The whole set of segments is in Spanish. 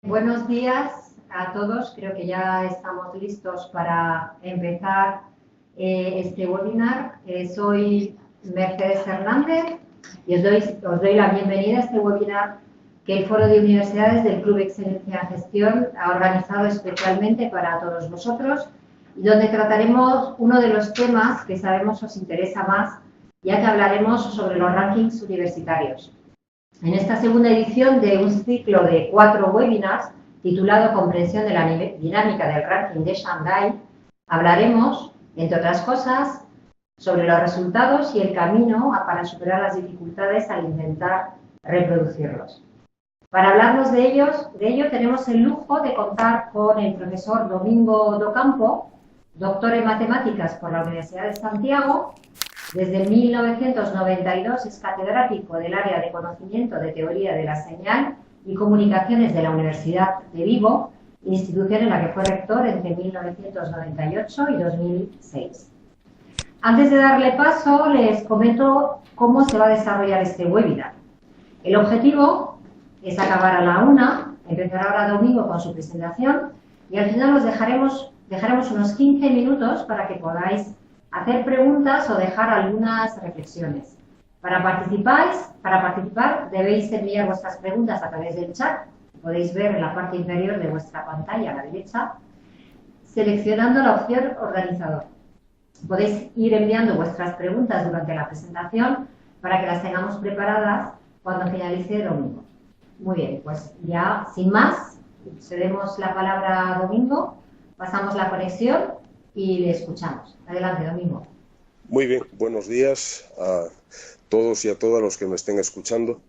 Buenos días a todos. Creo que ya estamos listos para empezar este webinar. Soy Mercedes Hernández y os doy la bienvenida a este webinar que el Foro de Universidades del Club Excelencia en Gestión ha organizado especialmente para todos vosotros y donde trataremos uno de los temas que sabemos os interesa más, ya que hablaremos sobre los rankings universitarios. En esta segunda edición de un ciclo de 4 webinars titulado Comprensión de la dinámica del ranking de Shanghái, hablaremos, entre otras cosas, sobre los resultados y el camino para superar las dificultades al intentar reproducirlos. Para hablarnos de ello tenemos el lujo de contar con el profesor Domingo Docampo, doctor en matemáticas por la Universidad de Santiago. Desde 1992 es catedrático del área de conocimiento de teoría de la señal y comunicaciones de la Universidad de Vigo, institución en la que fue rector entre 1998 y 2006. Antes de darle paso, les comento cómo se va a desarrollar este webinar. El objetivo es acabar a la 1, empezar ahora Domingo con su presentación y al final os dejaremos unos 15 minutos para que podáis hacer preguntas o dejar algunas reflexiones. Para participar debéis enviar vuestras preguntas a través del chat, que podéis ver en la parte inferior de vuestra pantalla a la derecha, seleccionando la opción organizador. Podéis ir enviando vuestras preguntas durante la presentación para que las tengamos preparadas cuando finalice Domingo. Muy bien, pues ya sin más, cedemos la palabra a Domingo, pasamos la conexión y le escuchamos. Adelante, Domingo. Muy bien, buenos días a todos y a todas los que me estén escuchando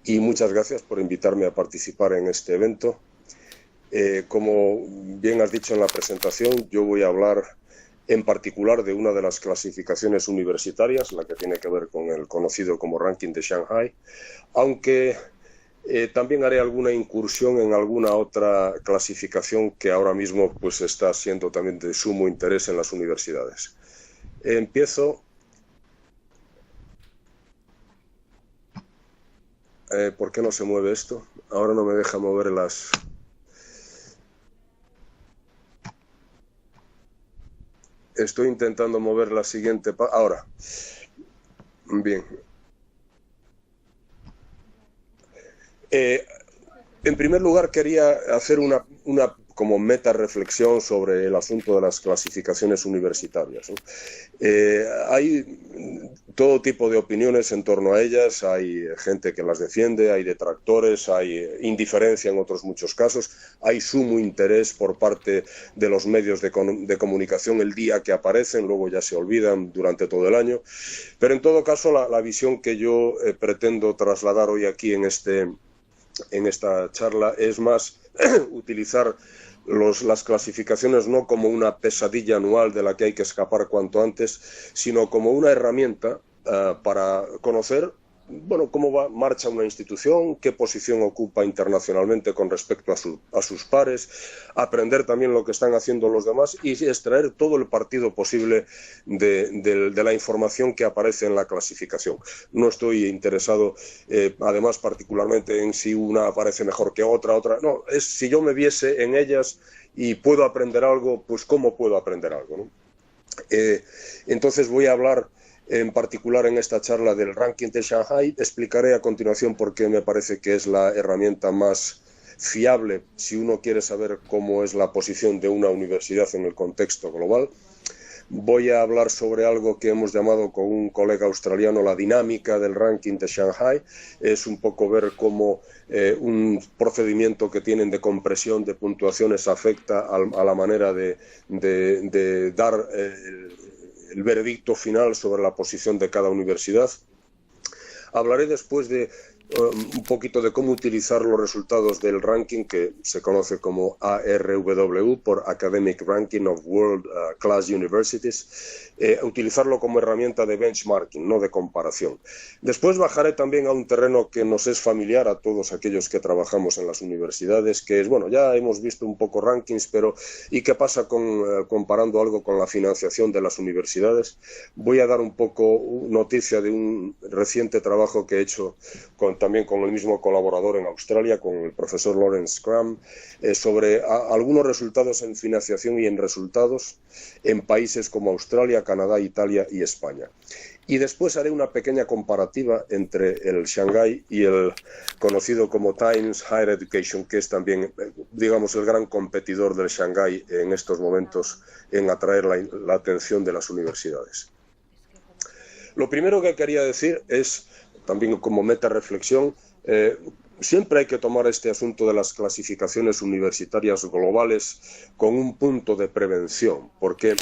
y muchas gracias por invitarme a participar en este evento. Como bien has dicho en la presentación, yo voy a hablar en particular de una de las clasificaciones universitarias, la que tiene que ver con el conocido como ranking de Shanghái, aunque también haré alguna incursión en alguna otra clasificación que ahora mismo pues está siendo también de sumo interés en las universidades. Empiezo. ¿Por qué no se mueve esto? Ahora no me deja mover las... Estoy intentando mover la siguiente... Ahora. Bien. En primer lugar, quería hacer una como meta reflexión sobre el asunto de las clasificaciones universitarias, ¿no? Hay todo tipo de opiniones en torno a ellas, hay gente que las defiende, hay detractores, hay indiferencia en otros muchos casos, hay sumo interés por parte de los medios de comunicación el día que aparecen, luego ya se olvidan durante todo el año, pero en todo caso la visión que yo pretendo trasladar hoy aquí en esta charla es más utilizar las clasificaciones no como una pesadilla anual de la que hay que escapar cuanto antes, sino como una herramienta para conocer, bueno, cómo marcha una institución, qué posición ocupa internacionalmente con respecto a sus pares, aprender también lo que están haciendo los demás y extraer todo el partido posible de la información que aparece en la clasificación. No estoy interesado, además, particularmente en si una aparece mejor que otra, no, es si yo me viese en ellas y puedo aprender algo, pues cómo puedo aprender algo, ¿no? Entonces voy a hablar en particular en esta charla del ranking de Shanghái. Explicaré a continuación por qué me parece que es la herramienta más fiable si uno quiere saber cómo es la posición de una universidad en el contexto global. Voy a hablar sobre algo que hemos llamado con un colega australiano la dinámica del ranking de Shanghái. Es un poco ver cómo un procedimiento que tienen de compresión de puntuaciones afecta a la manera de dar el veredicto final sobre la posición de cada universidad. Hablaré después de un poquito de cómo utilizar los resultados del ranking que se conoce como ARW por Academic Ranking of World Class Universities, utilizarlo como herramienta de benchmarking, no de comparación. Después bajaré también a un terreno que nos es familiar a todos aquellos que trabajamos en las universidades, que es, bueno, ya hemos visto un poco rankings, pero ¿y qué pasa comparando algo con la financiación de las universidades? Voy a dar un poco noticia de un reciente trabajo que he hecho también con el mismo colaborador en Australia, con el profesor Lawrence Cram, sobre algunos resultados en financiación y en resultados en países como Australia, Canadá, Italia y España. Y después haré una pequeña comparativa entre el Shanghái y el conocido como Times Higher Education, que es también, digamos, el gran competidor del Shanghái en estos momentos en atraer la atención de las universidades. Lo primero que quería decir es, también como meta reflexión, siempre hay que tomar este asunto de las clasificaciones universitarias globales con un punto de prevención, porque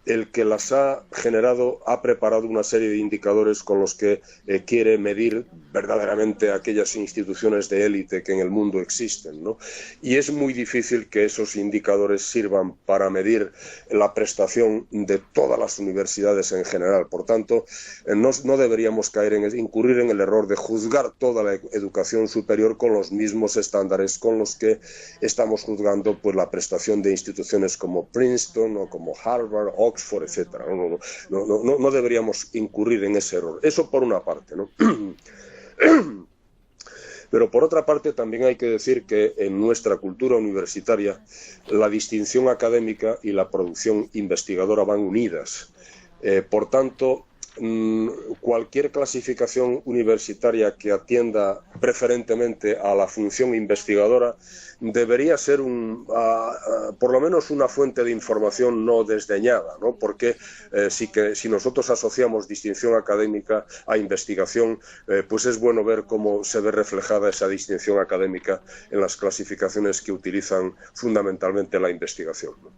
el que las ha generado ha preparado una serie de indicadores con los que quiere medir verdaderamente aquellas instituciones de élite que en el mundo existen, ¿no? Y es muy difícil que esos indicadores sirvan para medir la prestación de todas las universidades en general. Por tanto, no deberíamos incurrir en el error de juzgar toda la educación superior con los mismos estándares con los que estamos juzgando pues, la prestación de instituciones como Princeton o como Harvard, Oxford, etcétera. No deberíamos incurrir en ese error. Eso por una parte, ¿no? Pero por otra parte también hay que decir que en nuestra cultura universitaria la distinción académica y la producción investigadora van unidas. Por tanto, cualquier clasificación universitaria que atienda preferentemente a la función investigadora debería ser por lo menos una fuente de información no desdeñada, ¿no? Porque si nosotros asociamos distinción académica a investigación, pues es bueno ver cómo se ve reflejada esa distinción académica en las clasificaciones que utilizan fundamentalmente la investigación, ¿no?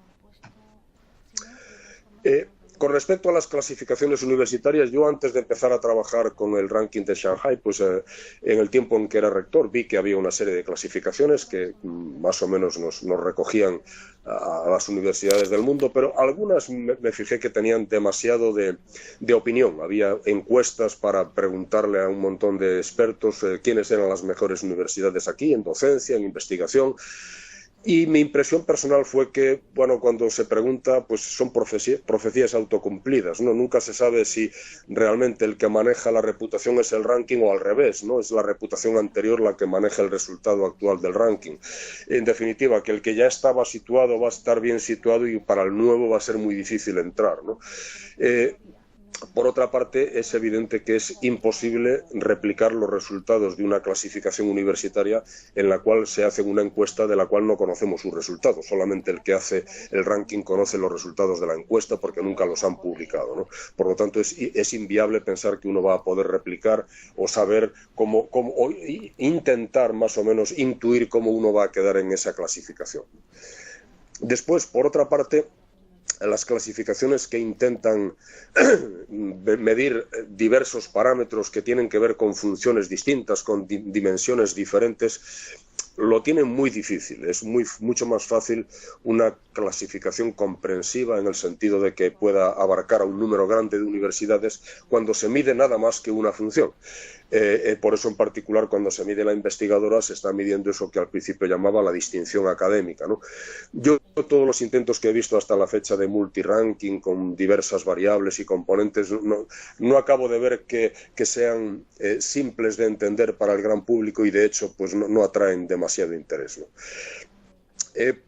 Con respecto a las clasificaciones universitarias, yo antes de empezar a trabajar con el ranking de Shanghái, pues en el tiempo en que era rector vi que había una serie de clasificaciones que más o menos nos recogían a las universidades del mundo, pero algunas me fijé que tenían demasiado de opinión. Había encuestas para preguntarle a un montón de expertos quiénes eran las mejores universidades aquí, en docencia, en investigación. Y mi impresión personal fue que, bueno, cuando se pregunta, pues son profecías autocumplidas, ¿no? Nunca se sabe si realmente el que maneja la reputación es el ranking o al revés, ¿no? Es la reputación anterior la que maneja el resultado actual del ranking. En definitiva, que el que ya estaba situado va a estar bien situado y para el nuevo va a ser muy difícil entrar, ¿no? Por otra parte, es evidente que es imposible replicar los resultados de una clasificación universitaria en la cual se hace una encuesta de la cual no conocemos sus resultados. Solamente el que hace el ranking conoce los resultados de la encuesta porque nunca los han publicado, ¿no? Por lo tanto, es inviable pensar que uno va a poder replicar o saber o intentar más o menos intuir cómo uno va a quedar en esa clasificación. Después, por otra parte, las clasificaciones que intentan medir diversos parámetros que tienen que ver con funciones distintas, con dimensiones diferentes, lo tienen muy difícil. Es mucho más fácil una clasificación comprensiva en el sentido de que pueda abarcar a un número grande de universidades cuando se mide nada más que una función. Por eso, en particular, cuando se mide la investigadora, se está midiendo eso que al principio llamaba la distinción académica, ¿no? Yo, todos los intentos que he visto hasta la fecha de multiranking con diversas variables y componentes, no acabo de ver que sean simples de entender para el gran público y, de hecho, pues no atraen demasiado interés, ¿no?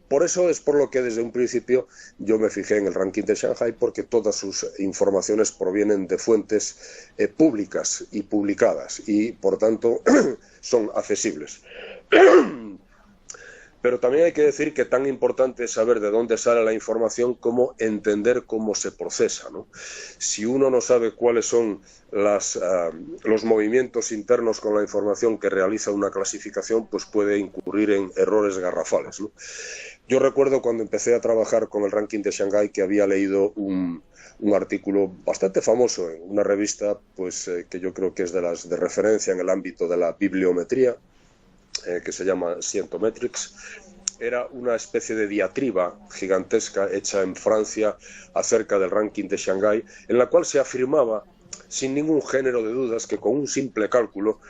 Por eso es por lo que desde un principio yo me fijé en el ranking de Shanghái, porque todas sus informaciones provienen de fuentes públicas y publicadas y, por tanto, son accesibles. Pero también hay que decir que tan importante es saber de dónde sale la información como entender cómo se procesa, ¿no? Si uno no sabe cuáles son los movimientos internos con la información que realiza una clasificación, pues puede incurrir en errores garrafales, ¿no? Yo recuerdo cuando empecé a trabajar con el ranking de Shanghái que había leído un artículo bastante famoso en una revista pues, que yo creo que es de las de referencia en el ámbito de la bibliometría, que se llama Scientometrics. Era una especie de diatriba gigantesca hecha en Francia acerca del ranking de Shanghái, en la cual se afirmaba sin ningún género de dudas que con un simple cálculo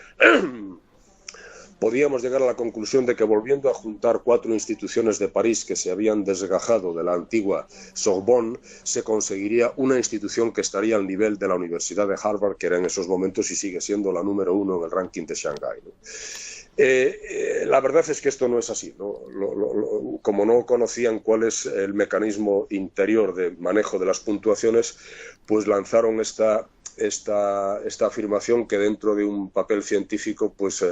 podíamos llegar a la conclusión de que, volviendo a juntar 4 instituciones de París que se habían desgajado de la antigua Sorbonne, se conseguiría una institución que estaría al nivel de la Universidad de Harvard, que era en esos momentos y sigue siendo la número 1 en el ranking de Shanghái, ¿no? La verdad es que esto no es así, ¿no? Como no conocían cuál es el mecanismo interior de manejo de las puntuaciones, pues lanzaron esta afirmación que, dentro de un papel científico, pues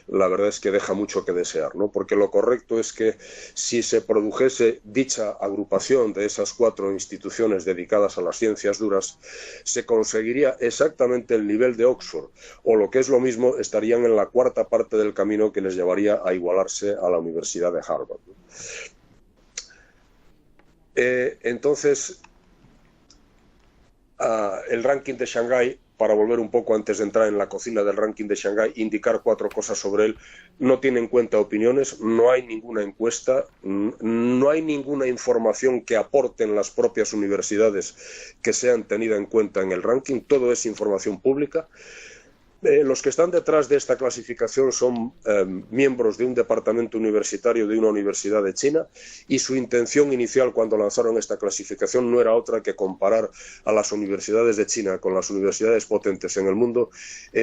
la verdad es que deja mucho que desear, ¿no? Porque lo correcto es que, si se produjese dicha agrupación de esas 4 instituciones dedicadas a las ciencias duras, se conseguiría exactamente el nivel de Oxford, o, lo que es lo mismo, estarían en la 4ª parte del camino que les llevaría a igualarse a la Universidad de Harvard, ¿no? Entonces, el ranking de Shanghái, para volver un poco antes de entrar en la cocina del ranking de Shanghái, indicar 4 cosas sobre él: no tiene en cuenta opiniones, no hay ninguna encuesta, no hay ninguna información que aporten las propias universidades que sean tenida en cuenta en el ranking, todo es información pública. Los que están detrás de esta clasificación son miembros de un departamento universitario de una universidad de China, y su intención inicial, cuando lanzaron esta clasificación, no era otra que comparar a las universidades de China con las universidades potentes en el mundo,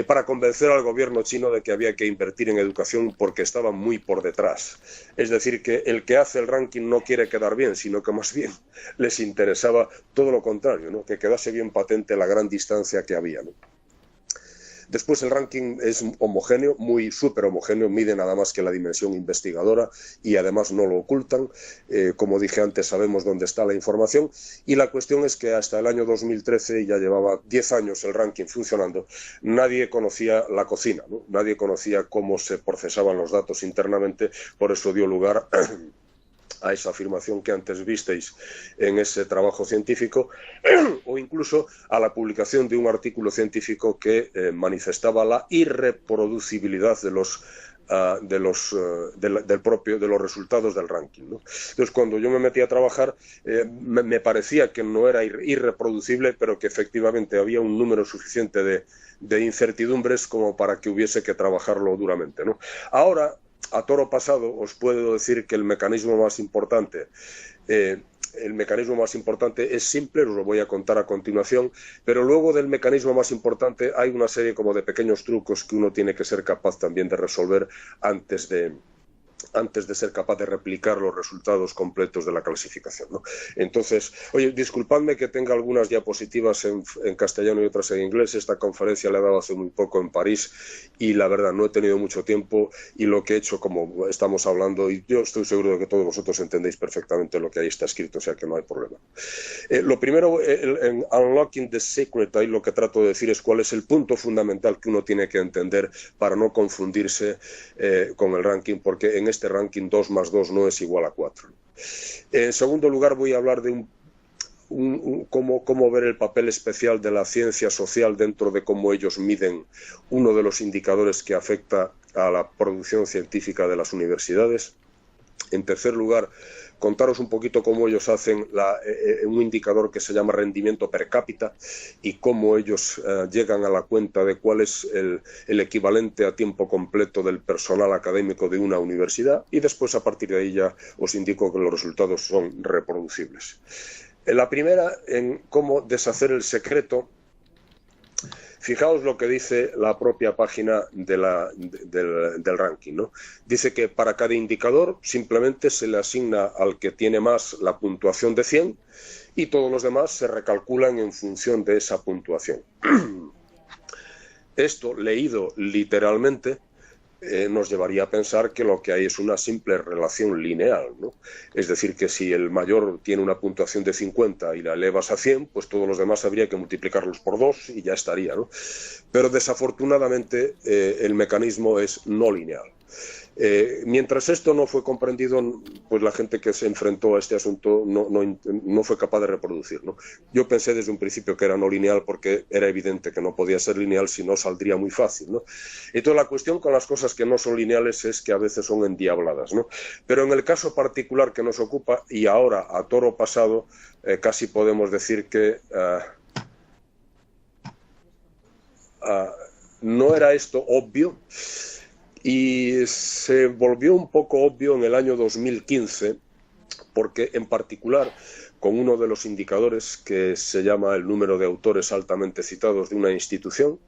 para convencer al gobierno chino de que había que invertir en educación, porque estaban muy por detrás. Es decir, que el que hace el ranking no quiere quedar bien, sino que más bien les interesaba todo lo contrario, ¿no? Que quedase bien patente la gran distancia que había, ¿no? Después, el ranking es homogéneo, muy súper homogéneo, mide nada más que la dimensión investigadora y además no lo ocultan. Como dije antes, sabemos dónde está la información, y la cuestión es que hasta el año 2013, ya llevaba 10 años el ranking funcionando, nadie conocía la cocina, ¿no? Nadie conocía cómo se procesaban los datos internamente. Por eso dio lugar a esa afirmación que antes visteis en ese trabajo científico, o incluso a la publicación de un artículo científico que manifestaba la irreproducibilidad de los resultados del ranking, ¿no? Entonces, cuando yo me metí a trabajar, me parecía que no era irreproducible, pero que efectivamente había un número suficiente de incertidumbres como para que hubiese que trabajarlo duramente, ¿no? Ahora, a toro pasado, os puedo decir que el mecanismo más importante es simple, os lo voy a contar a continuación, pero luego del mecanismo más importante hay una serie como de pequeños trucos que uno tiene que ser capaz también de resolver antes de ser capaz de replicar los resultados completos de la clasificación, ¿no? Entonces, oye, disculpadme que tenga algunas diapositivas en castellano y otras en inglés. Esta conferencia la he dado hace muy poco en París y, la verdad, no he tenido mucho tiempo, y lo que he hecho, como estamos hablando, y yo estoy seguro de que todos vosotros entendéis perfectamente lo que ahí está escrito, o sea que no hay problema. Lo primero, en Unlocking the Secret, ahí lo que trato de decir es cuál es el punto fundamental que uno tiene que entender para no confundirse con el ranking, porque en este ranking 2 más 2 no es igual a 4. En segundo lugar, voy a hablar de cómo ver el papel especial de la ciencia social dentro de cómo ellos miden uno de los indicadores que afecta a la producción científica de las universidades. En tercer lugar, contaros un poquito cómo ellos hacen un indicador que se llama rendimiento per cápita, y cómo ellos llegan a la cuenta de cuál es el equivalente a tiempo completo del personal académico de una universidad, y después, a partir de ahí, ya os indico que los resultados son reproducibles. La primera, en cómo deshacer el secreto. Fijaos lo que dice la propia página del ranking, ¿no? Dice que para cada indicador simplemente se le asigna al que tiene más la puntuación de 100, y todos los demás se recalculan en función de esa puntuación. Esto, leído literalmente, nos llevaría a pensar que lo que hay es una simple relación lineal, ¿no? Es decir, que si el mayor tiene una puntuación de 50 y la elevas a 100, pues todos los demás habría que multiplicarlos por 2 y ya estaría, ¿no? Pero desafortunadamente el mecanismo es no lineal. Mientras esto no fue comprendido, pues la gente que se enfrentó a este asunto no fue capaz de reproducir, ¿no? Yo pensé desde un principio que era no lineal, porque era evidente que no podía ser lineal, si no saldría muy fácil, ¿no? Entonces, la cuestión con las cosas que no son lineales es que a veces son endiabladas, ¿no? Pero en el caso particular que nos ocupa, y ahora a toro pasado, casi podemos decir que no era esto obvio. Y se volvió un poco obvio en el año 2015, porque en particular con uno de los indicadores que se llama el número de autores altamente citados de una institución,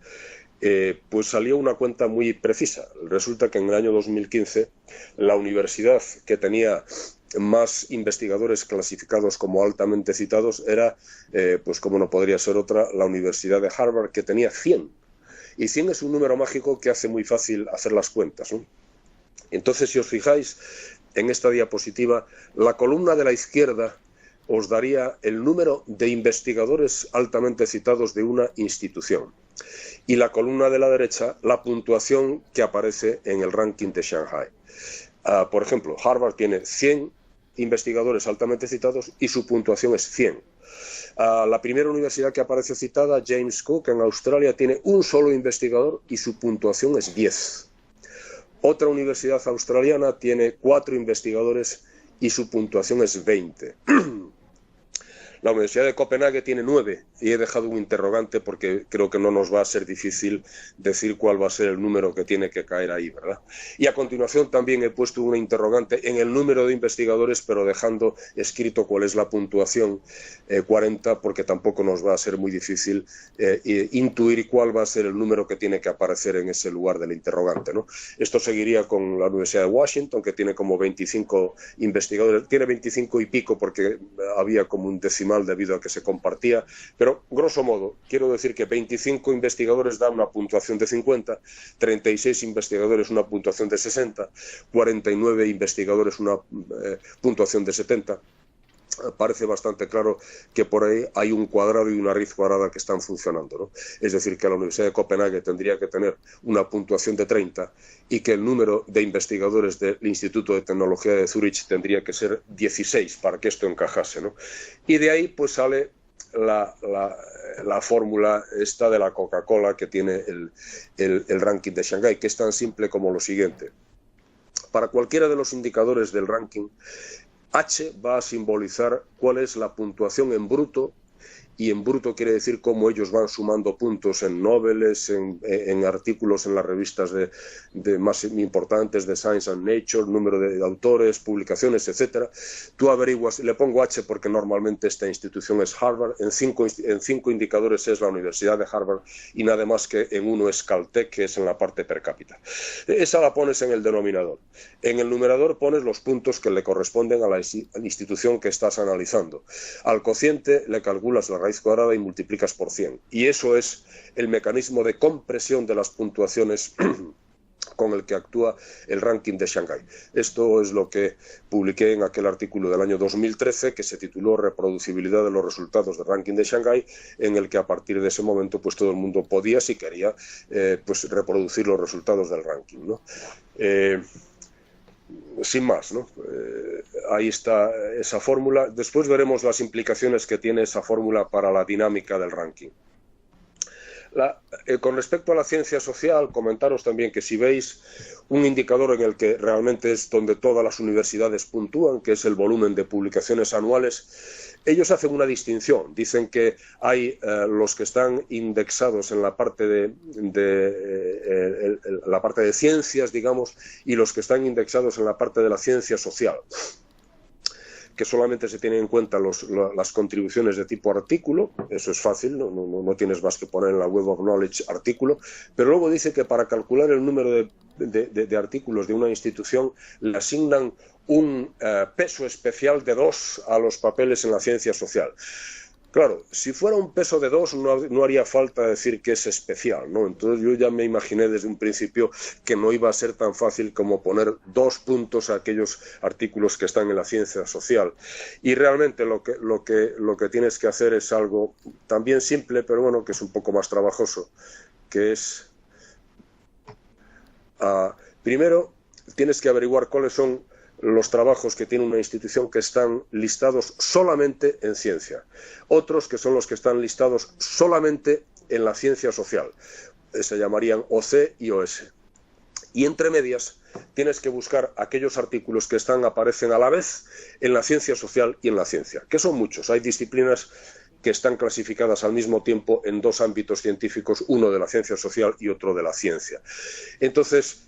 pues salió una cuenta muy precisa. Resulta que en el año 2015 la universidad que tenía más investigadores clasificados como altamente citados era, pues como no podría ser otra, la Universidad de Harvard, que tenía 100. Y 100 es un número mágico que hace muy fácil hacer las cuentas, ¿no? Entonces, si os fijáis en esta diapositiva, la columna de la izquierda os daría el número de investigadores altamente citados de una institución. Y la columna de la derecha, la puntuación que aparece en el ranking de Shanghai. Por ejemplo, Harvard tiene 100 investigadores altamente citados y su puntuación es 100. La primera universidad que aparece citada, James Cook, en Australia, tiene un solo investigador y su puntuación es 10. Otra universidad australiana tiene 4 investigadores y su puntuación es 20. La Universidad de Copenhague tiene 9 y he dejado un interrogante porque creo que no nos va a ser difícil decir cuál va a ser el número que tiene que caer ahí, ¿verdad? Y a continuación también he puesto una interrogante en el número de investigadores, pero dejando escrito cuál es la puntuación, 40, porque tampoco nos va a ser muy difícil intuir cuál va a ser el número que tiene que aparecer en ese lugar del interrogante, ¿no? Esto seguiría con la Universidad de Washington, que tiene como 25 investigadores, tiene 25 y pico porque había como un decimal debido a que se compartía, pero grosso modo quiero decir que 25 investigadores dan una puntuación de 50, 36 investigadores una puntuación de 60, 49 investigadores una puntuación de 70. Parece bastante claro que por ahí hay un cuadrado y una raíz cuadrada que están funcionando, ¿no? Es decir, que la Universidad de Copenhague tendría que tener una puntuación de 30 y que el número de investigadores del Instituto de Tecnología de Zúrich tendría que ser 16 para que esto encajase, ¿no? Y de ahí pues sale la fórmula esta de la Coca-Cola que tiene el ranking de Shanghái, que es tan simple como lo siguiente. Para cualquiera de los indicadores del ranking, H va a simbolizar cuál es la puntuación en bruto, y en bruto quiere decir cómo ellos van sumando puntos en Nobeles, en artículos en las revistas de más importantes de Science and Nature, número de autores, publicaciones, etcétera. Tú averiguas, le pongo H porque normalmente esta institución es Harvard, en cinco indicadores es la Universidad de Harvard y nada más que en uno es Caltech, que es en la parte per cápita. Esa la pones en el denominador. En el numerador pones los puntos que le corresponden a la institución que estás analizando. Al cociente le calculas la raíz cuadrada y multiplicas por 100. Y eso es el mecanismo de compresión de las puntuaciones con el que actúa el ranking de Shanghái. Esto es lo que publiqué en aquel artículo del año 2013 que se tituló Reproducibilidad de los resultados del ranking de Shanghái, en el que a partir de ese momento pues todo el mundo podía, si quería, pues reproducir los resultados del ranking, ¿no? Sin más, ¿no? Ahí está esa fórmula. Después veremos las implicaciones que tiene esa fórmula para la dinámica del ranking. Con respecto a la ciencia social, comentaros también que si veis un indicador en el que realmente es donde todas las universidades puntúan, que es el volumen de publicaciones anuales, ellos hacen una distinción. Dicen que hay los que están indexados en la parte la parte de ciencias, digamos, y los que están indexados en la parte de la ciencia social, que solamente se tienen en cuenta las contribuciones de tipo artículo. Eso es fácil, no tienes más que poner en la Web of Knowledge artículo, pero luego dice que para calcular el número de artículos de una institución le asignan un peso especial de 2 a los papeles en la ciencia social. Claro, si fuera un peso de 2 no haría falta decir que es especial, ¿no? Entonces yo ya me imaginé desde un principio que no iba a ser tan fácil como poner 2 puntos a aquellos artículos que están en la ciencia social. Y realmente lo que tienes que hacer es algo también simple, pero bueno, que es un poco más trabajoso, que es primero tienes que averiguar cuáles son los trabajos que tiene una institución que están listados solamente en ciencia, otros que son los que están listados solamente en la ciencia social, se llamarían OC y OS. Y entre medias tienes que buscar aquellos artículos que aparecen a la vez en la ciencia social y en la ciencia, que son muchos. Hay disciplinas que están clasificadas al mismo tiempo en dos ámbitos científicos, uno de la ciencia social y otro de la ciencia. Entonces,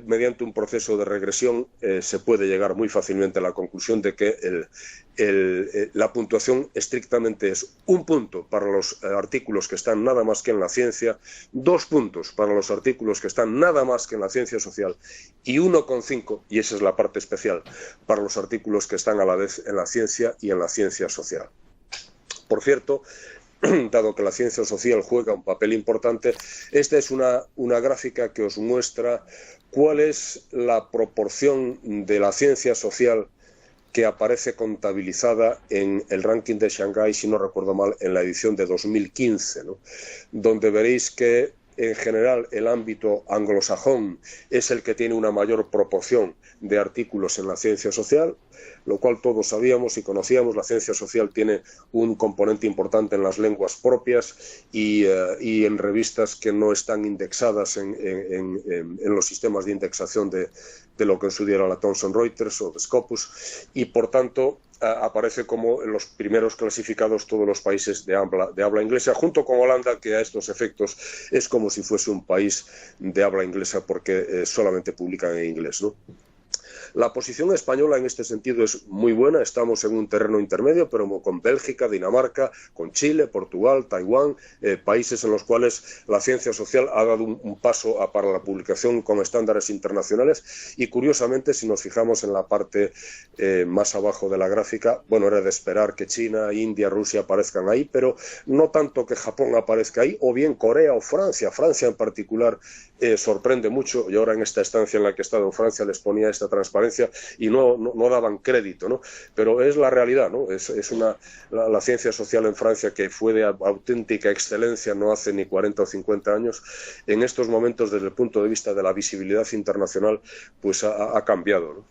mediante un proceso de regresión se puede llegar muy fácilmente a la conclusión de que la puntuación estrictamente es un punto para los artículos que están nada más que en la ciencia, 2 puntos para los artículos que están nada más que en la ciencia social y 1,5, y esa es la parte especial, para los artículos que están a la vez en la ciencia y en la ciencia social. Por cierto, dado que la ciencia social juega un papel importante, esta es una gráfica que os muestra cuál es la proporción de la ciencia social que aparece contabilizada en el ranking de Shanghái, si no recuerdo mal, en la edición de 2015, ¿no? Donde veréis que en general el ámbito anglosajón es el que tiene una mayor proporción de artículos en la ciencia social, lo cual todos sabíamos y conocíamos. La ciencia social tiene un componente importante en las lenguas propias y en revistas que no están indexadas en los sistemas de indexación de lo que en su día era la Thomson Reuters o de Scopus, y por tanto aparece como en los primeros clasificados todos los países de habla inglesa, junto con Holanda, que a estos efectos es como si fuese un país de habla inglesa porque solamente publican en inglés, ¿no? La posición española en este sentido es muy buena, estamos en un terreno intermedio, pero con Bélgica, Dinamarca, con Chile, Portugal, Taiwán, países en los cuales la ciencia social ha dado un paso para la publicación con estándares internacionales y, curiosamente, si nos fijamos en la parte más abajo de la gráfica, bueno, era de esperar que China, India, Rusia aparezcan ahí, pero no tanto que Japón aparezca ahí, o bien Corea o Francia. Francia en particular sorprende mucho. Y ahora en esta estancia en la que he estado en Francia les ponía esta transparencia y no daban crédito, ¿no? Pero es la realidad, ¿no? La ciencia social en Francia, que fue de auténtica excelencia no hace ni 40 o 50 años, en estos momentos, desde el punto de vista de la visibilidad internacional, pues ha cambiado, ¿no?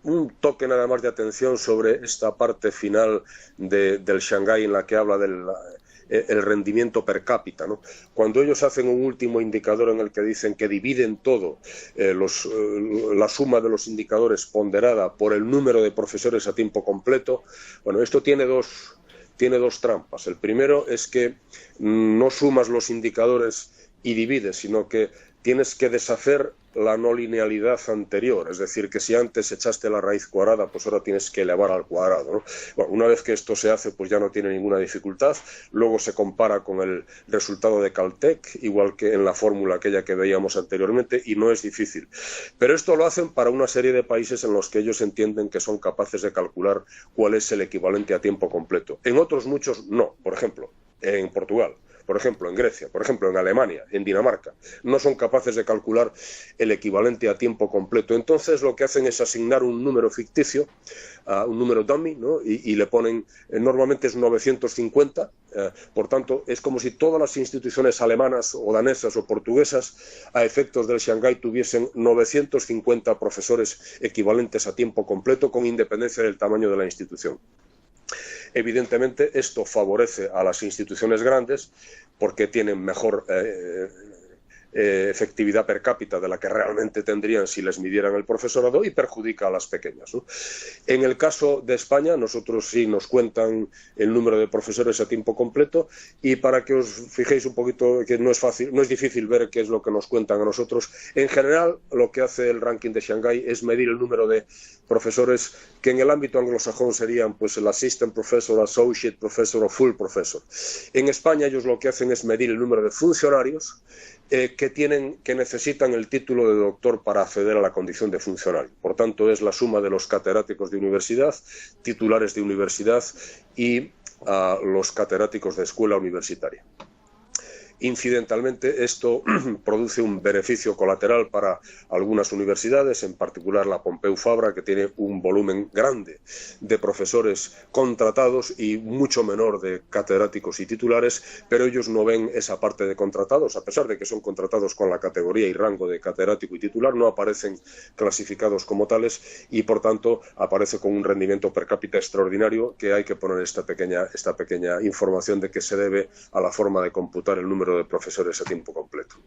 Un toque nada más de atención sobre esta parte final del Shanghái en la que habla del el rendimiento per cápita, ¿no? Cuando ellos hacen un último indicador en el que dicen que dividen todo, la suma de los indicadores ponderada por el número de profesores a tiempo completo, bueno, esto tiene dos trampas. El primero es que no sumas los indicadores y divides, sino que tienes que deshacer la no linealidad anterior, es decir, que si antes echaste la raíz cuadrada, pues ahora tienes que elevar al cuadrado, ¿no? Bueno, una vez que esto se hace, pues ya no tiene ninguna dificultad. Luego se compara con el resultado de Caltech, igual que en la fórmula aquella que veíamos anteriormente, y no es difícil. Pero esto lo hacen para una serie de países en los que ellos entienden que son capaces de calcular cuál es el equivalente a tiempo completo. En otros muchos no. Por ejemplo, en Portugal, por ejemplo, en Grecia, por ejemplo, en Alemania, en Dinamarca, no son capaces de calcular el equivalente a tiempo completo. Entonces lo que hacen es asignar un número ficticio, un número dummy, ¿no? y le ponen, normalmente es 950, por tanto es como si todas las instituciones alemanas o danesas o portuguesas a efectos del Shanghái tuviesen 950 profesores equivalentes a tiempo completo con independencia del tamaño de la institución. Evidentemente, esto favorece a las instituciones grandes porque tienen mejor efectividad per cápita de la que realmente tendrían si les midieran el profesorado, y perjudica a las pequeñas, ¿no? En el caso de España, nosotros sí nos cuentan el número de profesores a tiempo completo, y para que os fijéis un poquito, que no es difícil ver qué es lo que nos cuentan a nosotros. En general, lo que hace el ranking de Shanghái es medir el número de profesores que en el ámbito anglosajón serían pues el assistant professor, associate professor o full professor. En España ellos lo que hacen es medir el número de funcionarios que necesitan el título de doctor para acceder a la condición de funcionario. Por tanto, es la suma de los catedráticos de universidad, titulares de universidad y los catedráticos de escuela universitaria. Incidentalmente, esto produce un beneficio colateral para algunas universidades, en particular la Pompeu Fabra, que tiene un volumen grande de profesores contratados y mucho menor de catedráticos y titulares, pero ellos no ven esa parte de contratados, a pesar de que son contratados con la categoría y rango de catedrático y titular, no aparecen clasificados como tales y, por tanto, aparece con un rendimiento per cápita extraordinario, que hay que poner esta pequeña información de que se debe a la forma de computar el número de profesores a tiempo completo.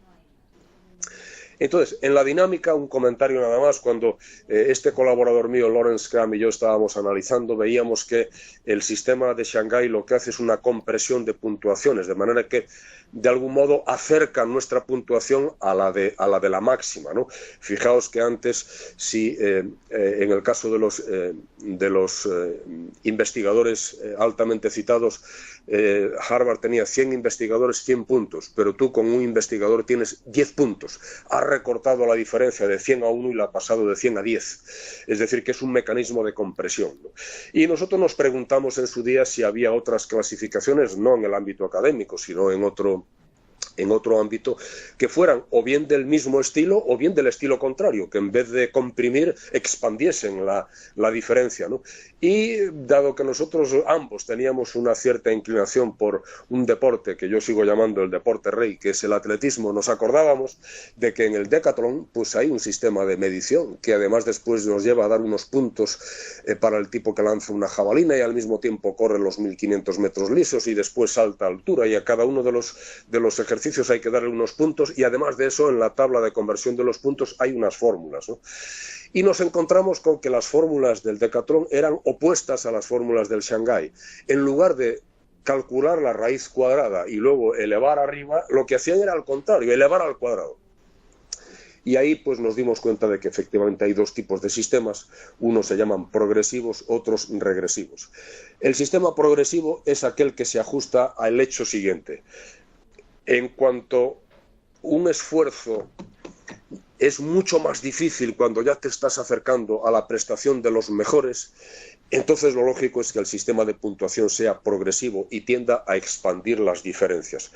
Entonces, en la dinámica, un comentario nada más, cuando este colaborador mío, Lawrence Cram, y yo estábamos analizando, veíamos que el sistema de Shanghái lo que hace es una compresión de puntuaciones, de manera que de algún modo acerca nuestra puntuación a la de la máxima, ¿no? Fijaos que antes, si en el caso de los investigadores altamente citados, Harvard tenía 100 investigadores, 100 puntos, pero tú con un investigador tienes 10 puntos. Has recortado la diferencia de 100 a 1 y la has pasado de 100 a 10. Es decir, que es un mecanismo de compresión, ¿no? Y nosotros nos preguntamos en su día si había otras clasificaciones, no en el ámbito académico, sino en otro ámbito, que fueran o bien del mismo estilo o bien del estilo contrario, que en vez de comprimir expandiesen la diferencia, ¿no? Y dado que nosotros ambos teníamos una cierta inclinación por un deporte que yo sigo llamando el deporte rey, que es el atletismo, nos acordábamos de que en el decatlón pues hay un sistema de medición que además después nos lleva a dar unos puntos para el tipo que lanza una jabalina y al mismo tiempo corre los 1500 metros lisos y después salta a altura, y a cada uno de los ejercicios hay que darle unos puntos, y además de eso en la tabla de conversión de los puntos hay unas fórmulas, ¿no? Y nos encontramos con que las fórmulas del decatlón eran opuestas a las fórmulas del Shanghái. En lugar de calcular la raíz cuadrada y luego elevar arriba, lo que hacían era al contrario, elevar al cuadrado. Y ahí pues nos dimos cuenta de que efectivamente hay dos tipos de sistemas, unos se llaman progresivos, otros regresivos. El sistema progresivo es aquel que se ajusta al hecho siguiente: en cuanto un esfuerzo es mucho más difícil cuando ya te estás acercando a la prestación de los mejores, entonces lo lógico es que el sistema de puntuación sea progresivo y tienda a expandir las diferencias,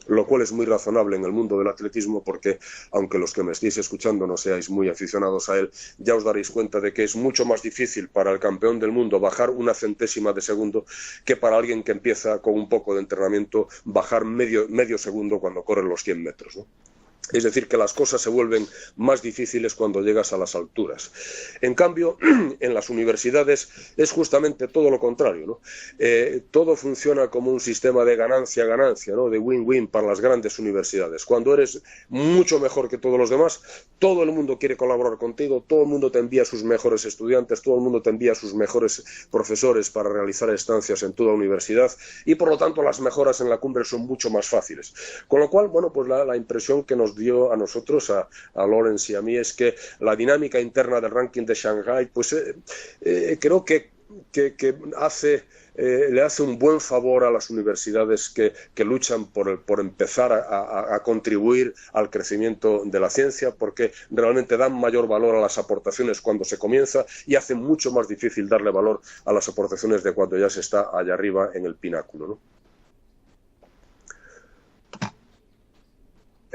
lo cual es muy razonable en el mundo del atletismo porque, aunque los que me estéis escuchando no seáis muy aficionados a él, ya os daréis cuenta de que es mucho más difícil para el campeón del mundo bajar una centésima de segundo que para alguien que empieza con un poco de entrenamiento bajar medio segundo cuando corren los 100 metros, ¿no? Es decir, que las cosas se vuelven más difíciles cuando llegas a las alturas. En cambio, en las universidades es justamente todo lo contrario, ¿no? Todo funciona como un sistema de ganancia-ganancia, ¿no? De win-win para las grandes universidades. Cuando eres mucho mejor que todos los demás, todo el mundo quiere colaborar contigo, todo el mundo te envía sus mejores estudiantes, todo el mundo te envía sus mejores profesores para realizar estancias en toda universidad, y por lo tanto las mejoras en la cumbre son mucho más fáciles. Con lo cual, bueno, pues la impresión que nos dio a nosotros, a Lawrence y a mí, es que la dinámica interna del ranking de Shanghái, pues creo que le hace un buen favor a las universidades que luchan por empezar a contribuir al crecimiento de la ciencia, porque realmente dan mayor valor a las aportaciones cuando se comienza y hace mucho más difícil darle valor a las aportaciones de cuando ya se está allá arriba en el pináculo, ¿no?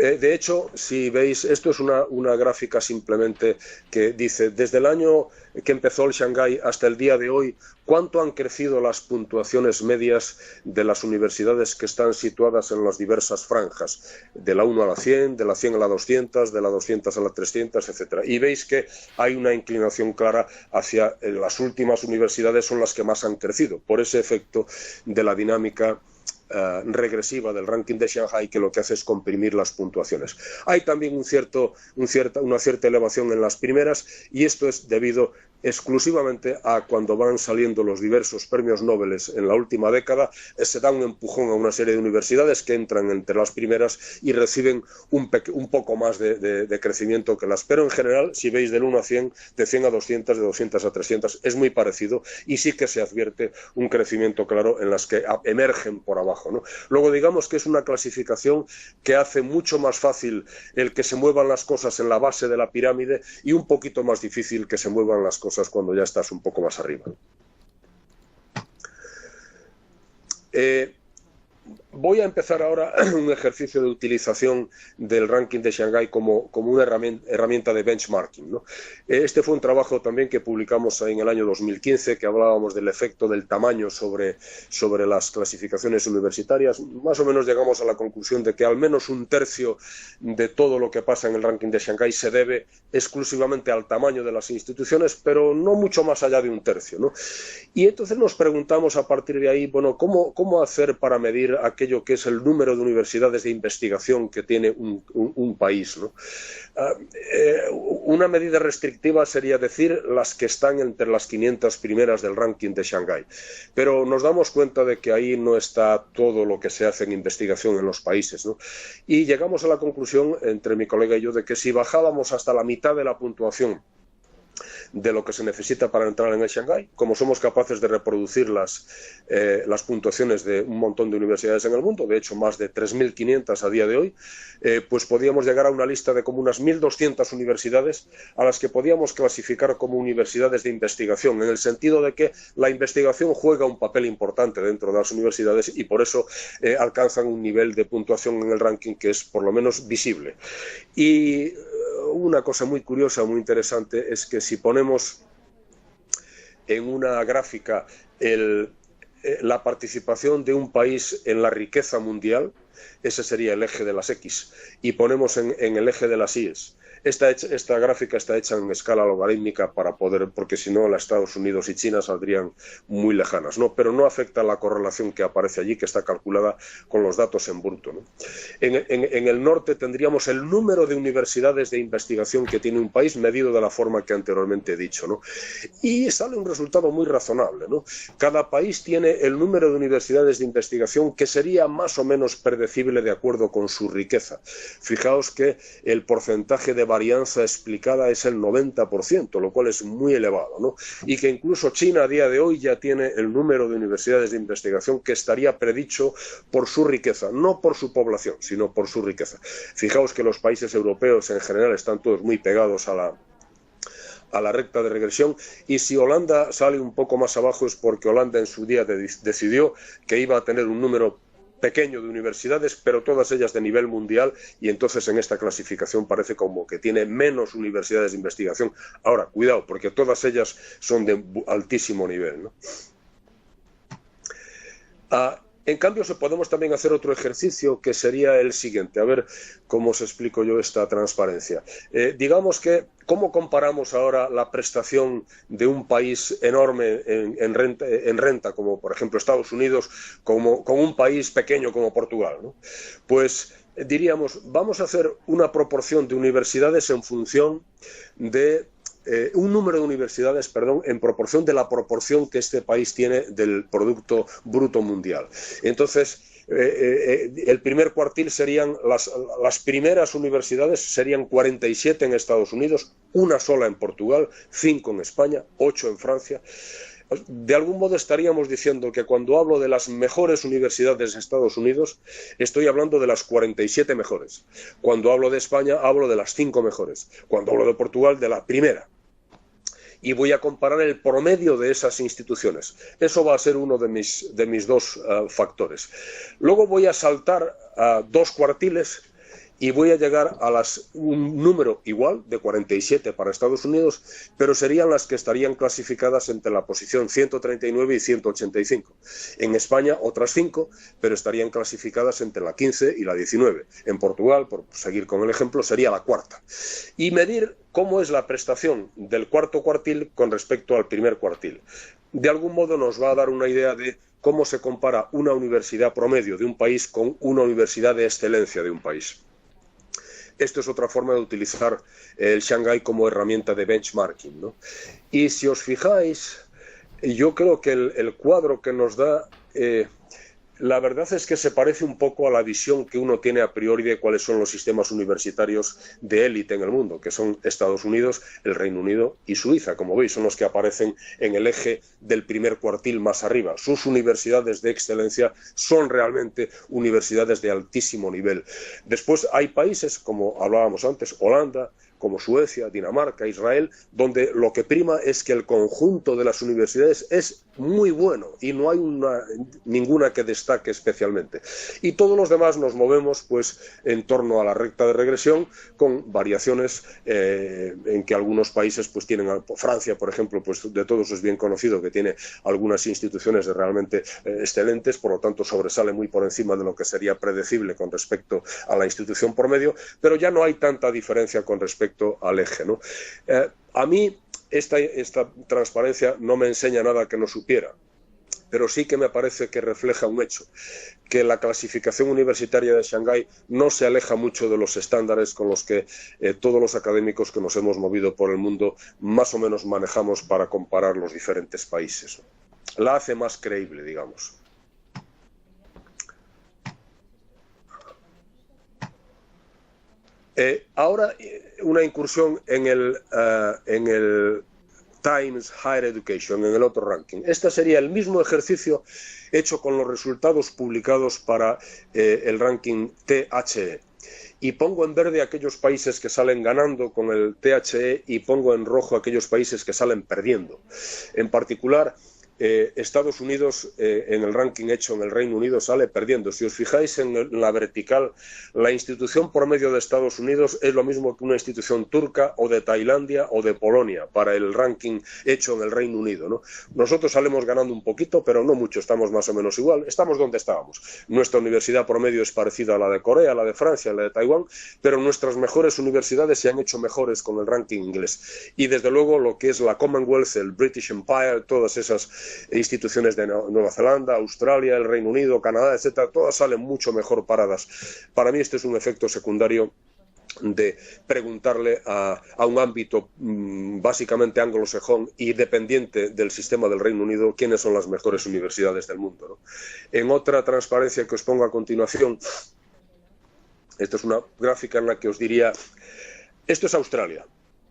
De hecho, si veis, esto es una gráfica simplemente que dice, desde el año que empezó el Shanghái hasta el día de hoy, ¿cuánto han crecido las puntuaciones medias de las universidades que están situadas en las diversas franjas? De la 1 a la 100, de la 100 a la 200, de la 200 a la 300, etc. Y veis que hay una inclinación clara hacia las últimas universidades, son las que más han crecido, por ese efecto de la dinámica regresiva del ranking de Shanghái, que lo que hace es comprimir las puntuaciones. Hay también una cierta elevación en las primeras, y esto es debido exclusivamente a cuando van saliendo los diversos premios Nobel en la última década, se da un empujón a una serie de universidades que entran entre las primeras y reciben un poco más de crecimiento que las. Pero en general, si veis del 1 a 100, de 100 a 200, de 200 a 300, es muy parecido, y sí que se advierte un crecimiento claro en las que emergen por abajo, ¿no? Luego, digamos que es una clasificación que hace mucho más fácil el que se muevan las cosas en la base de la pirámide y un poquito más difícil que se muevan las cosas cuando ya estás un poco más arriba. Voy a empezar ahora un ejercicio de utilización del ranking de Shanghái como una herramienta de benchmarking, ¿no? Este fue un trabajo también que publicamos en el año 2015, que hablábamos del efecto del tamaño sobre las clasificaciones universitarias. Más o menos llegamos a la conclusión de que al menos un tercio de todo lo que pasa en el ranking de Shanghái se debe exclusivamente al tamaño de las instituciones, pero no mucho más allá de un tercio, ¿no? Y entonces nos preguntamos a partir de ahí, bueno, ¿cómo hacer para medir aquello que es el número de universidades de investigación que tiene un país, ¿no? Una medida restrictiva sería decir las que están entre las 500 primeras del ranking de Shanghái, pero nos damos cuenta de que ahí no está todo lo que se hace en investigación en los países, ¿no? Y llegamos a la conclusión, entre mi colega y yo, de que si bajábamos hasta la mitad de la puntuación de lo que se necesita para entrar en el Shanghái, como somos capaces de reproducir las puntuaciones de un montón de universidades en el mundo, de hecho más de 3.500 a día de hoy, pues podíamos llegar a una lista de como unas 1.200 universidades a las que podíamos clasificar como universidades de investigación, en el sentido de que la investigación juega un papel importante dentro de las universidades y por eso alcanzan un nivel de puntuación en el ranking que es por lo menos visible. Y una cosa muy curiosa, muy interesante, es que si ponemos en una gráfica la participación de un país en la riqueza mundial, ese sería el eje de las X, y ponemos en el eje de las Y. Esta gráfica está hecha en escala logarítmica para poder, porque si no, las Estados Unidos y China saldrían muy lejanas, ¿no? Pero no afecta la correlación que aparece allí, que está calculada con los datos en bruto, ¿no? En el norte tendríamos el número de universidades de investigación que tiene un país medido de la forma que anteriormente he dicho, ¿no? Y sale un resultado muy razonable, ¿no? Cada país tiene el número de universidades de investigación que sería más o menos predecible de acuerdo con su riqueza. Fijaos que el porcentaje de varianza explicada es el 90%, lo cual es muy elevado, ¿no? Y que incluso China a día de hoy ya tiene el número de universidades de investigación que estaría predicho por su riqueza, no por su población, sino por su riqueza. Fijaos que los países europeos en general están todos muy pegados a la recta de regresión, y si Holanda sale un poco más abajo es porque Holanda en su día decidió que iba a tener un número pequeño de universidades, pero todas ellas de nivel mundial, y entonces en esta clasificación parece como que tiene menos universidades de investigación. Ahora, cuidado, porque todas ellas son de altísimo nivel, ¿no? En cambio, podemos también hacer otro ejercicio que sería el siguiente. A ver cómo os explico yo esta transparencia. Digamos que, ¿cómo comparamos ahora la prestación de un país enorme en renta, como por ejemplo Estados Unidos, con un país pequeño como Portugal, ¿no? Pues diríamos, vamos a hacer una proporción de universidades en función de un número de universidades, perdón, en proporción de la proporción que este país tiene del Producto Bruto Mundial. Entonces, el primer cuartil serían las primeras universidades, serían 47 en Estados Unidos, una sola en Portugal, 5 en España, 8 en Francia. De algún modo estaríamos diciendo que cuando hablo de las mejores universidades de Estados Unidos, estoy hablando de las 47 mejores. Cuando hablo de España, hablo de las 5 mejores. Cuando hablo de Portugal, de la primera. Y voy a comparar el promedio de esas instituciones. Eso va a ser uno de mis dos factores. Luego voy a saltar a 2 cuartiles y voy a llegar a un número igual, de 47 para Estados Unidos, pero serían las que estarían clasificadas entre la posición 139 y 185. En España, otras 5, pero estarían clasificadas entre la 15 y la 19. En Portugal, por seguir con el ejemplo, sería la cuarta. Y medir cómo es la prestación del cuarto cuartil con respecto al primer cuartil. De algún modo nos va a dar una idea de cómo se compara una universidad promedio de un país con una universidad de excelencia de un país. Esto es otra forma de utilizar el Shanghái como herramienta de benchmarking, ¿no? Y si os fijáis, yo creo que el cuadro que nos da, la verdad es que se parece un poco a la visión que uno tiene a priori de cuáles son los sistemas universitarios de élite en el mundo, que son Estados Unidos, el Reino Unido y Suiza. Como veis, son los que aparecen en el eje del primer cuartil más arriba. Sus universidades de excelencia son realmente universidades de altísimo nivel. Después hay países, como hablábamos antes, Holanda, como Suecia, Dinamarca, Israel, donde lo que prima es que el conjunto de las universidades es muy bueno y no hay ninguna que destaque especialmente. Y todos los demás nos movemos pues en torno a la recta de regresión, con variaciones en que algunos países pues tienen, Francia por ejemplo, pues de todos es bien conocido que tiene algunas instituciones realmente excelentes, por lo tanto sobresale muy por encima de lo que sería predecible con respecto a la institución por medio, pero ya no hay tanta diferencia con respecto al eje, ¿no? A mí esta transparencia no me enseña nada que no supiera. pero sí que me parece que refleja un hecho, que la clasificación universitaria de Shanghái no se aleja mucho de los estándares con los que todos los académicos que nos hemos movido por el mundo más o menos manejamos para comparar los diferentes países. La hace más creíble, digamos. Ahora una incursión en el Times Higher Education, en el otro ranking. Este sería el mismo ejercicio hecho con los resultados publicados para el ranking THE. Y pongo en verde aquellos países que salen ganando con el THE y pongo en rojo aquellos países que salen perdiendo. En particular, Estados Unidos, en el ranking hecho en el Reino Unido, sale perdiendo. Si os fijáis en la vertical, la institución por medio de Estados Unidos es lo mismo que una institución turca o de Tailandia o de Polonia para el ranking hecho en el Reino Unido, ¿no? Nosotros salimos ganando un poquito, pero no mucho, estamos más o menos igual, estamos donde estábamos. Nuestra universidad promedio es parecida a la de Corea, a la de Francia, a la de Taiwán, pero nuestras mejores universidades se han hecho mejores con el ranking inglés. Y desde luego lo que es la Commonwealth, el British Empire, todas esas instituciones de Nueva Zelanda, Australia, el Reino Unido, Canadá, etcétera, todas salen mucho mejor paradas. Para mí este es un efecto secundario de preguntarle a un ámbito básicamente anglosajón y dependiente del sistema del Reino Unido quiénes son las mejores universidades del mundo, ¿no? En otra transparencia que os pongo a continuación, esta es una gráfica en la que os diría, esto es Australia.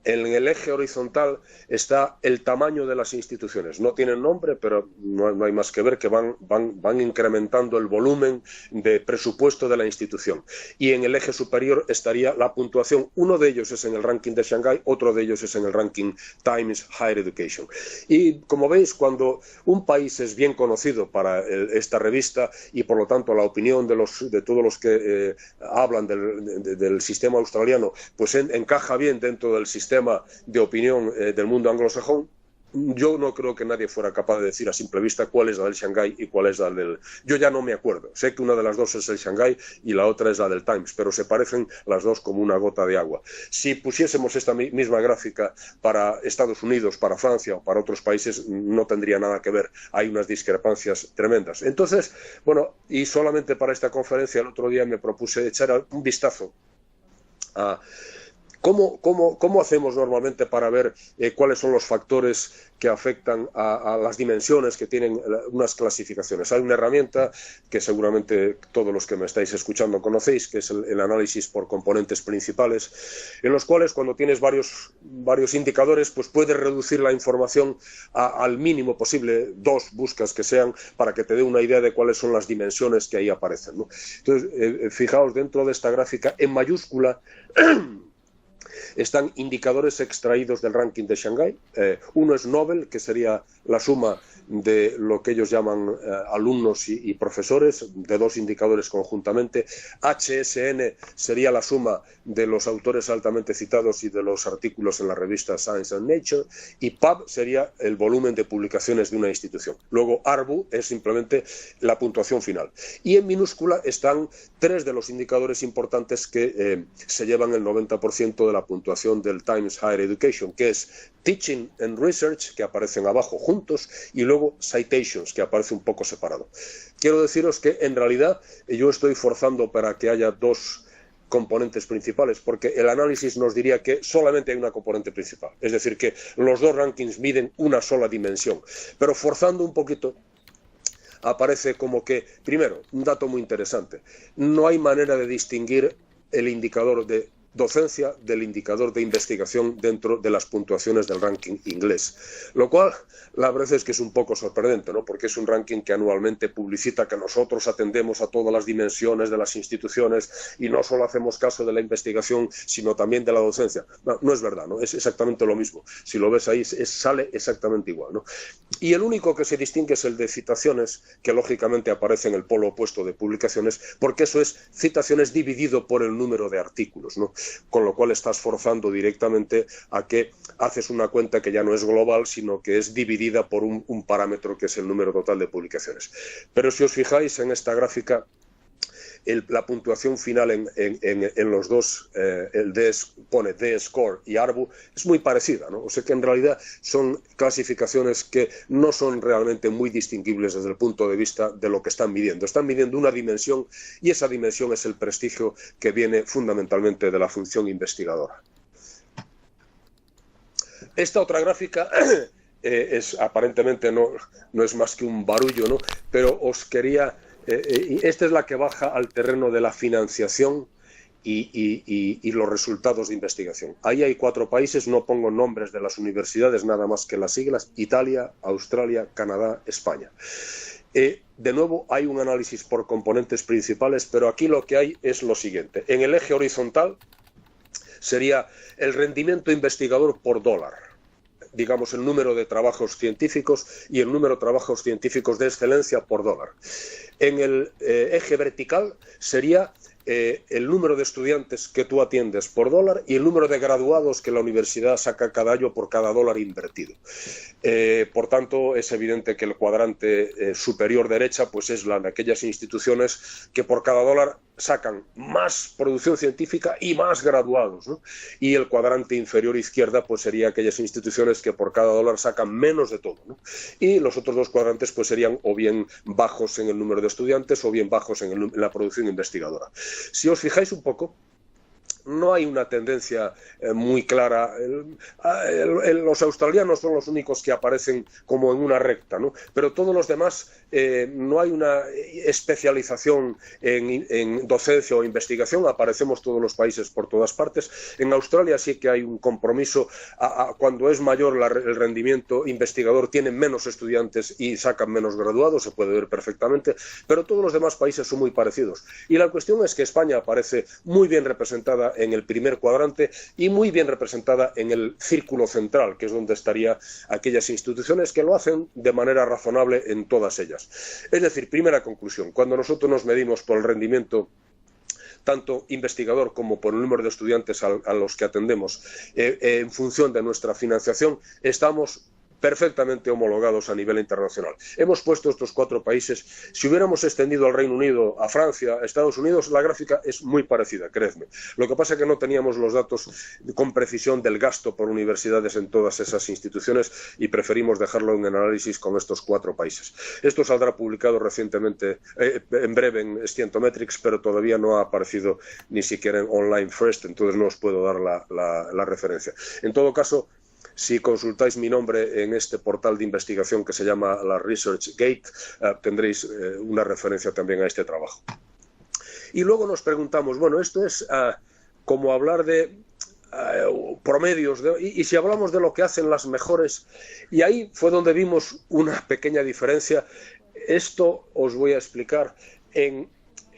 En el eje horizontal está el tamaño de las instituciones. No tienen nombre, pero no hay más que ver que van incrementando el volumen de presupuesto de la institución. Y en el eje superior estaría la puntuación. Uno de ellos es en el ranking de Shanghái, otro de ellos es en el ranking Times Higher Education. Y como veis, cuando un país es bien conocido para esta revista y por lo tanto la opinión de todos los que hablan del sistema australiano, pues encaja bien dentro del sistema de opinión del mundo anglosajón, yo no creo que nadie fuera capaz de decir a simple vista cuál es la del Shanghái y cuál es la del... Yo ya no me acuerdo. Sé que una de las dos es el Shanghái y la otra es la del Times, pero se parecen las dos como una gota de agua. Si pusiésemos esta misma gráfica para Estados Unidos, para Francia o para otros países, no tendría nada que ver. Hay unas discrepancias tremendas. Entonces, bueno, y solamente para esta conferencia el otro día me propuse echar un vistazo a... ¿Cómo hacemos normalmente para ver cuáles son los factores que afectan a las dimensiones que tienen unas clasificaciones? Hay una herramienta que seguramente todos los que me estáis escuchando conocéis, que es el análisis por componentes principales, en los cuales cuando tienes varios indicadores, pues puedes reducir la información al mínimo posible, 2 buscas que sean, para que te dé una idea de cuáles son las dimensiones que ahí aparecen, ¿no? Entonces, fijaos, dentro de esta gráfica, en mayúscula, están indicadores extraídos del ranking de Shanghái. Uno es Nobel, que sería la suma de lo que ellos llaman alumnos y profesores, de 2 indicadores conjuntamente. HSN sería la suma de los autores altamente citados y de los artículos en la revista Science and Nature, y PUB sería el volumen de publicaciones de una institución. Luego ARBU es simplemente la puntuación final. Y en minúscula están 3 de los indicadores importantes que se llevan el 90% de la puntuación del Times Higher Education, que es Teaching and Research, que aparecen abajo juntos, y luego Citations, que aparece un poco separado. Quiero deciros que en realidad yo estoy forzando para que haya 2 componentes principales, porque el análisis nos diría que solamente hay una componente principal, es decir, que los 2 rankings miden una sola dimensión, pero forzando un poquito aparece como que, primero, un dato muy interesante, no hay manera de distinguir el indicador de docencia del indicador de investigación dentro de las puntuaciones del ranking inglés, lo cual la verdad es que es un poco sorprendente, ¿no? Porque es un ranking que anualmente publicita que nosotros atendemos a todas las dimensiones de las instituciones y no solo hacemos caso de la investigación, sino también de la docencia. No es verdad, ¿no? Es exactamente lo mismo. Si lo ves ahí, sale exactamente igual, ¿no? Y el único que se distingue es el de citaciones, que lógicamente aparece en el polo opuesto de publicaciones, porque eso es citaciones dividido por el número de artículos, ¿no? Con lo cual estás forzando directamente a que haces una cuenta que ya no es global, sino que es dividida por un parámetro que es el número total de publicaciones. Pero si os fijáis en esta gráfica, la puntuación final en los dos, pone D-Score y ARBU, es muy parecida, ¿no? O sea que en realidad son clasificaciones que no son realmente muy distinguibles desde el punto de vista de lo que están midiendo. Están midiendo una dimensión y esa dimensión es el prestigio que viene fundamentalmente de la función investigadora. Esta otra gráfica aparentemente no es más que un barullo, ¿no? Pero os quería... esta es la que baja al terreno de la financiación y los resultados de investigación. Ahí hay 4 países, no pongo nombres de las universidades, nada más que las siglas: Italia, Australia, Canadá, España. De nuevo, hay un análisis por componentes principales, pero aquí lo que hay es lo siguiente. En el eje horizontal sería el rendimiento investigador por dólar, digamos el número de trabajos científicos y el número de trabajos científicos de excelencia por dólar. En el eje vertical sería el número de estudiantes que tú atiendes por dólar y el número de graduados que la universidad saca cada año por cada dólar invertido. Por tanto, es evidente que el cuadrante superior derecha pues es la de aquellas instituciones que por cada dólar sacan más producción científica y más graduados, ¿no? Y el cuadrante inferior izquierda pues sería aquellas instituciones que por cada dólar sacan menos de todo, ¿no? Y los otros 2 cuadrantes pues serían o bien bajos en el número de estudiantes o bien bajos en la producción investigadora. Si os fijáis un poco, no hay una tendencia muy clara. Los australianos son los únicos que aparecen como en una recta, ¿no? Pero todos los demás no hay una especialización en docencia o investigación. Aparecemos todos los países por todas partes. En Australia sí que hay un compromiso. Cuando es mayor el rendimiento investigador, tienen menos estudiantes y sacan menos graduados, se puede ver perfectamente, pero todos los demás países son muy parecidos. Y la cuestión es que España aparece muy bien representada en el primer cuadrante y muy bien representada en el círculo central, que es donde estarían aquellas instituciones que lo hacen de manera razonable en todas ellas. Es decir, primera conclusión, cuando nosotros nos medimos por el rendimiento tanto investigador como por el número de estudiantes a los que atendemos en función de nuestra financiación, estamos perfectamente homologados a nivel internacional. Hemos puesto estos 4 países. Si hubiéramos extendido al Reino Unido, a Francia, a Estados Unidos, la gráfica es muy parecida, creedme. Lo que pasa es que no teníamos los datos con precisión del gasto por universidades en todas esas instituciones y preferimos dejarlo en el análisis con estos 4 países. Esto saldrá publicado recientemente, en breve en Scientometrics, pero todavía no ha aparecido ni siquiera en Online First, entonces no os puedo dar la referencia. En todo caso, si consultáis mi nombre en este portal de investigación que se llama la ResearchGate, tendréis una referencia también a este trabajo. Y luego nos preguntamos, bueno, esto es como hablar de promedios, y si hablamos de lo que hacen las mejores, y ahí fue donde vimos una pequeña diferencia. Esto os voy a explicar. En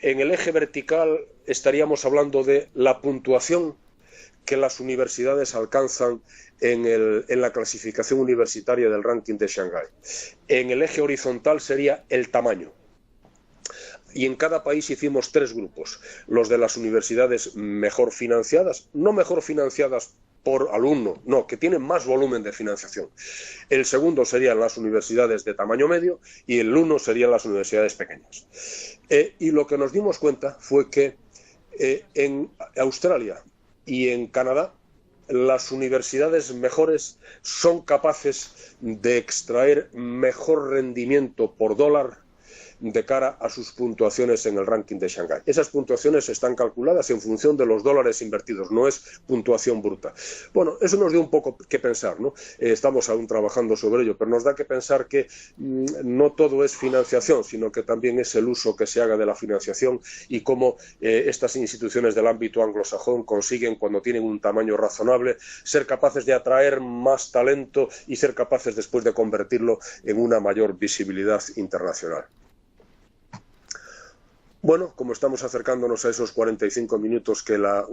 el eje vertical estaríamos hablando de la puntuación que las universidades alcanzan en la clasificación universitaria del ranking de Shanghái. En el eje horizontal sería el tamaño. Y en cada país hicimos 3 grupos. Los de las universidades mejor financiadas, no mejor financiadas por alumno, no, que tienen más volumen de financiación. El segundo serían las universidades de tamaño medio y el 1 serían las universidades pequeñas. Y lo que nos dimos cuenta fue que en Australia y en Canadá las universidades mejores son capaces de extraer mejor rendimiento por dólar de cara a sus puntuaciones en el ranking de Shanghái. Esas puntuaciones están calculadas en función de los dólares invertidos, no es puntuación bruta. Bueno, eso nos dio un poco que pensar, ¿no? Estamos aún trabajando sobre ello, pero nos da que pensar que no todo es financiación, sino que también es el uso que se haga de la financiación y cómo estas instituciones del ámbito anglosajón consiguen, cuando tienen un tamaño razonable, ser capaces de atraer más talento y ser capaces después de convertirlo en una mayor visibilidad internacional. Bueno, como estamos acercándonos a esos 45 minutos que la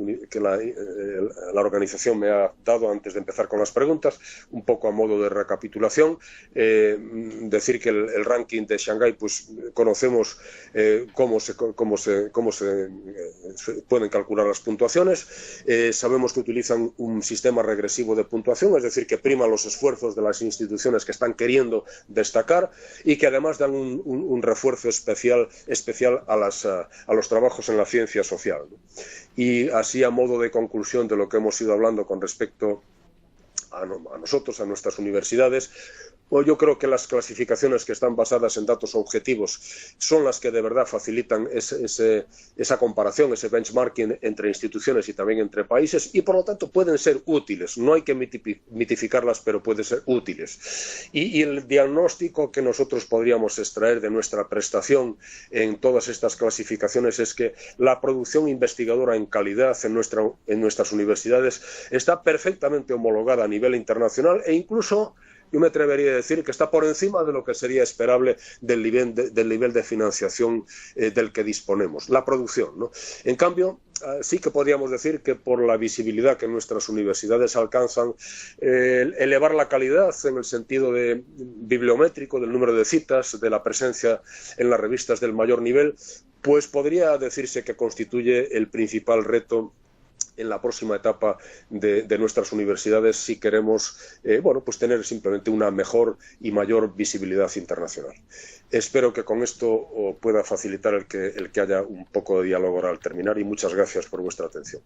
organización me ha dado antes de empezar con las preguntas, un poco a modo de recapitulación, decir que el ranking de Shanghái, pues conocemos cómo se pueden calcular las puntuaciones, sabemos que utilizan un sistema regresivo de puntuación, es decir, que prima los esfuerzos de las instituciones que están queriendo destacar y que además dan un refuerzo especial a las a los trabajos en la ciencia social, ¿no? Y así, a modo de conclusión de lo que hemos ido hablando con respecto a nosotros, a nuestras universidades, pues yo creo que las clasificaciones que están basadas en datos objetivos son las que de verdad facilitan esa comparación, ese benchmarking entre instituciones y también entre países, y por lo tanto pueden ser útiles. No hay que mitificarlas, pero pueden ser útiles. Y el diagnóstico que nosotros podríamos extraer de nuestra prestación en todas estas clasificaciones es que la producción investigadora en calidad en nuestras universidades está perfectamente homologada a nivel internacional, e incluso yo me atrevería a decir que está por encima de lo que sería esperable del nivel de financiación del que disponemos, la producción, ¿no? En cambio, sí que podríamos decir que por la visibilidad que nuestras universidades alcanzan, elevar la calidad en el sentido de bibliométrico, del número de citas, de la presencia en las revistas del mayor nivel, pues podría decirse que constituye el principal reto en la próxima etapa de nuestras universidades si queremos bueno, pues tener simplemente una mejor y mayor visibilidad internacional. Espero que con esto pueda facilitar el que haya un poco de diálogo ahora al terminar, y muchas gracias por vuestra atención.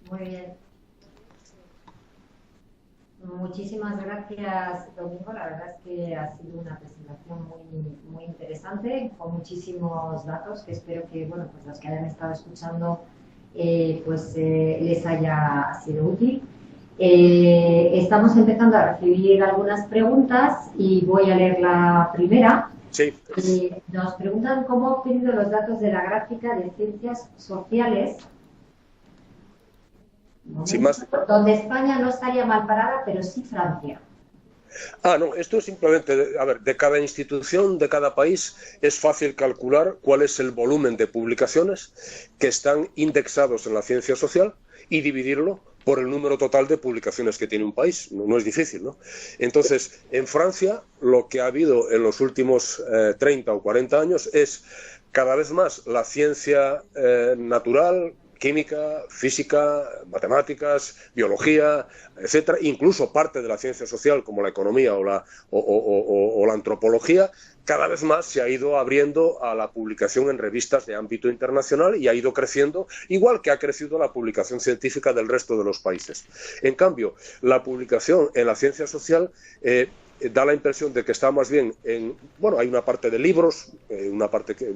Muy bien. Muchísimas gracias, Domingo. La verdad es que ha sido una presentación muy interesante, con muchísimos datos que espero que, bueno, pues los que hayan estado escuchando les haya sido útil. Estamos empezando a recibir algunas preguntas y voy a leer la primera. Sí. Nos preguntan cómo ha obtenido los datos de la gráfica de ciencias sociales, donde España no estaría mal parada, pero sí Francia. No, esto es simplemente, a ver, de cada institución, de cada país, es fácil calcular cuál es el volumen de publicaciones que están indexados en la ciencia social y dividirlo por el número total de publicaciones que tiene un país. No es difícil, ¿no? Entonces, en Francia, lo que ha habido en los últimos 30 o 40 años es cada vez más la ciencia natural, química, física, matemáticas, biología, etcétera, incluso parte de la ciencia social como la economía o la antropología, cada vez más se ha ido abriendo a la publicación en revistas de ámbito internacional y ha ido creciendo, igual que ha crecido la publicación científica del resto de los países. En cambio, la publicación en la ciencia social da la impresión de que está más bien en... Bueno, hay una parte de libros, una parte que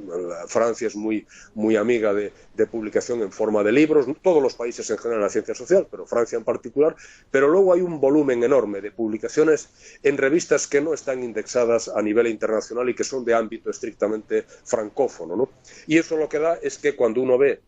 Francia es muy amiga de publicación en forma de libros, todos los países en general en la ciencia social, pero Francia en particular, pero luego hay un volumen enorme de publicaciones en revistas que no están indexadas a nivel internacional y que son de ámbito estrictamente francófono, ¿no? Y eso lo que da es que cuando uno ve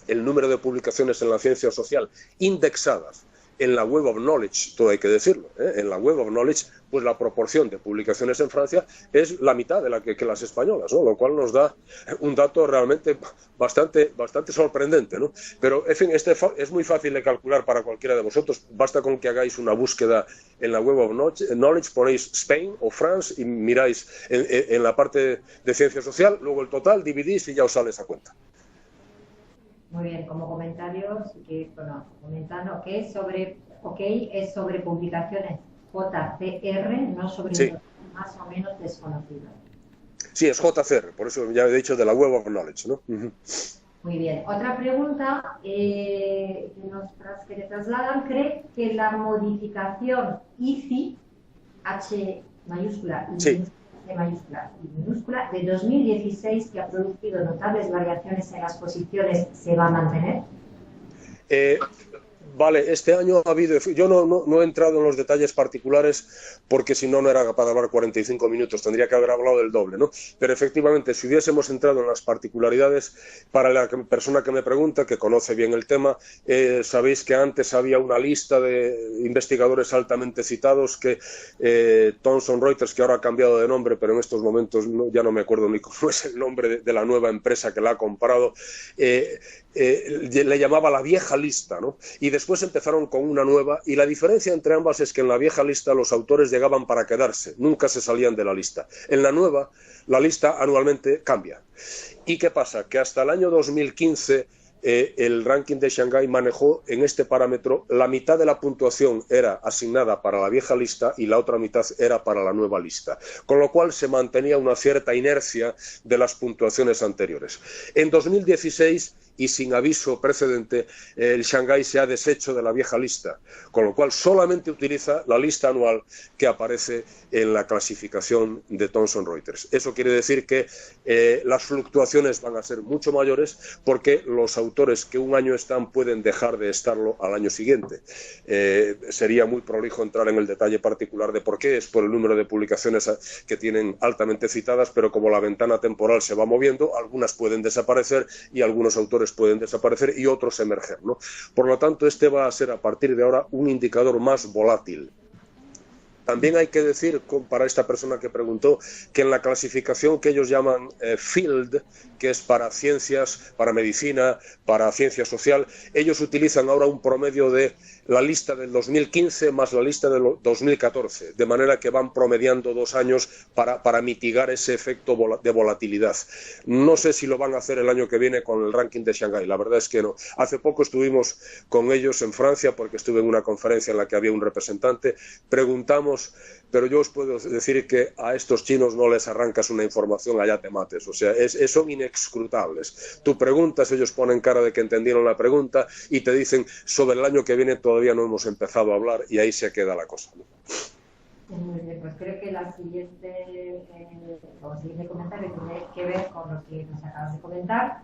el número de publicaciones en la ciencia social indexadas en la Web of Knowledge, todo hay que decirlo, en la Web of Knowledge, pues la proporción de publicaciones en Francia es la mitad de la que las españolas, ¿no? Lo cual nos da un dato realmente bastante sorprendente, ¿no? Pero, en fin, es muy fácil de calcular para cualquiera de vosotros. Basta con que hagáis una búsqueda en la Web of Knowledge, ponéis Spain o France y miráis en la parte de ciencia social, luego el total, dividís y ya os sale esa cuenta. Muy bien, como comentario, que, bueno, comentando que es sobre publicaciones JCR, no sobre sí, más o menos desconocido. Sí, es JCR, por eso ya he dicho de la Web of Knowledge, ¿no? Muy bien. Otra pregunta que le trasladan, ¿cree que la modificación ICI, H mayúscula y sí, mayúscula y minúscula, de 2016, que ha producido notables variaciones en las posiciones, se va a mantener? Vale, este año ha habido... Yo no he entrado en los detalles particulares porque si no, no era capaz de hablar 45 minutos, tendría que haber hablado del doble, ¿no? Pero efectivamente, si hubiésemos entrado en las particularidades, para la persona que me pregunta, que conoce bien el tema, sabéis que antes había una lista de investigadores altamente citados que Thomson Reuters, que ahora ha cambiado de nombre, pero en estos momentos ya no me acuerdo ni cómo es el nombre de la nueva empresa que la ha comprado, le llamaba la vieja lista, ¿no? Y después empezaron con una nueva, y la diferencia entre ambas es que en la vieja lista los autores llegaban para quedarse, nunca se salían de la lista. En la nueva, la lista anualmente cambia. ¿Y qué pasa? Que hasta el año 2015 el ranking de Shanghái manejó en este parámetro, la mitad de la puntuación era asignada para la vieja lista y la otra mitad era para la nueva lista, con lo cual se mantenía una cierta inercia de las puntuaciones anteriores. En 2016, y sin aviso precedente, el Shanghái se ha deshecho de la vieja lista, con lo cual solamente utiliza la lista anual que aparece en la clasificación de Thomson Reuters. Eso quiere decir que las fluctuaciones van a ser mucho mayores porque los autores que un año están pueden dejar de estarlo al año siguiente. Sería muy prolijo entrar en el detalle particular de por qué, es por el número de publicaciones que tienen altamente citadas, pero como la ventana temporal se va moviendo, algunas pueden desaparecer y algunos autores pueden desaparecer y otros emerger, ¿no? Por lo tanto, este va a ser a partir de ahora un indicador más volátil. También hay que decir, para esta persona que preguntó, que en la clasificación que ellos llaman Field, que es para ciencias, para medicina, para ciencia social, ellos utilizan ahora un promedio de la lista del 2015 más la lista del 2014, de manera que van promediando 2 años para mitigar ese efecto de volatilidad. No sé si lo van a hacer el año que viene con el ranking de Shanghái, la verdad es que no. Hace poco estuvimos con ellos en Francia, porque estuve en una conferencia en la que había un representante, preguntamos, pero yo os puedo decir que a estos chinos no les arrancas una información, allá te mates, o sea, son inescrutables. Tú preguntas, ellos ponen cara de que entendieron la pregunta y te dicen, sobre el año que viene todavía no hemos empezado a hablar, y ahí se queda la cosa, ¿no? Muy bien, pues creo que el siguiente comentario tiene que ver con lo que nos acabas de comentar.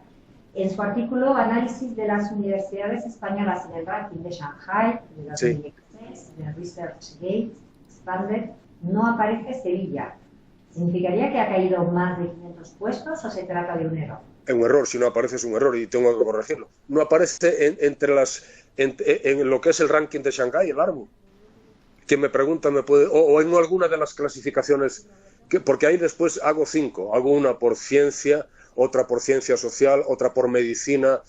En su artículo, Análisis de las universidades españolas en el ranking de Shanghái, de 2016, de ResearchGate Expanded, no aparece Sevilla. ¿Significaría que ha caído más de 500 puestos o se trata de un error? Es un error, si no aparece es un error y tengo que corregirlo. No aparece en lo que es el ranking de Shanghái, el árbol. Quien me pregunta me puede, o en alguna de las clasificaciones, porque ahí después hago 5, hago una por ciencia, otra por ciencia social, otra por medicina,